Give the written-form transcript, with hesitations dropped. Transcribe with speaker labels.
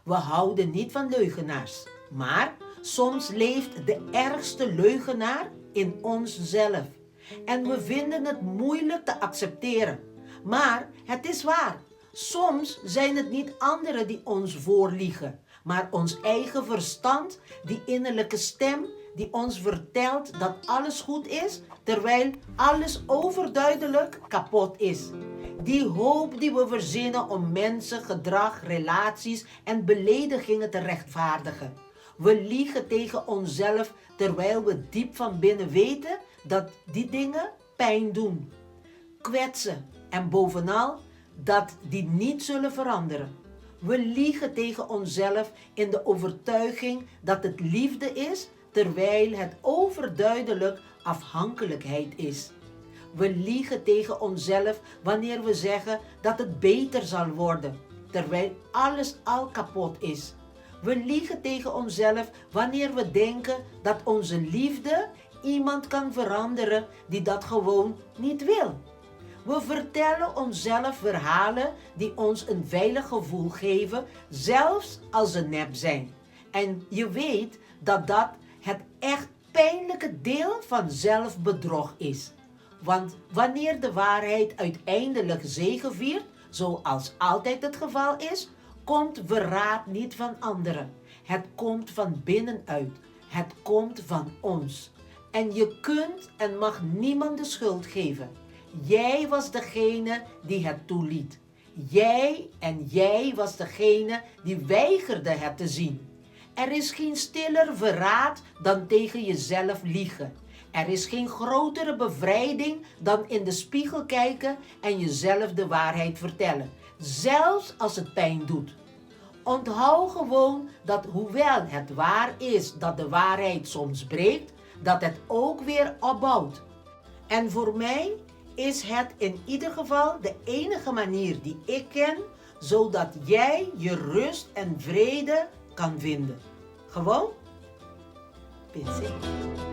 Speaker 1: We houden niet van leugenaars. Maar soms leeft de ergste leugenaar in onszelf. En we vinden het moeilijk te accepteren. Maar het is waar. Soms zijn het niet anderen die ons voorliegen, maar ons eigen verstand, die innerlijke stem die ons vertelt dat alles goed is, terwijl alles overduidelijk kapot is. Die hoop die we verzinnen om mensen, gedrag, relaties en beledigingen te rechtvaardigen. We liegen tegen onszelf terwijl we diep van binnen weten dat die dingen pijn doen, kwetsen en bovenal dat die niet zullen veranderen. We liegen tegen onszelf in de overtuiging dat het liefde is, terwijl het overduidelijk afhankelijkheid is. We liegen tegen onszelf wanneer we zeggen dat het beter zal worden, terwijl alles al kapot is. We liegen tegen onszelf wanneer we denken dat onze liefde iemand kan veranderen die dat gewoon niet wil. We vertellen onszelf verhalen die ons een veilig gevoel geven, zelfs als ze nep zijn. En je weet dat dat het echt pijnlijke deel van zelfbedrog is. Want wanneer de waarheid uiteindelijk zegeviert, zoals altijd het geval is, komt verraad niet van anderen. Het komt van binnenuit. Het komt van ons. En je kunt en mag niemand de schuld geven. Jij was degene die het toeliet. Jij was degene die weigerde het te zien. Er is geen stiller verraad dan tegen jezelf liegen. Er is geen grotere bevrijding dan in de spiegel kijken en jezelf de waarheid vertellen. Zelfs als het pijn doet. Onthoud gewoon dat hoewel het waar is dat de waarheid soms breekt, dat het ook weer opbouwt. En voor mij is het in ieder geval de enige manier die ik ken, zodat jij je rust en vrede kan vinden. Gewoon, pinzee.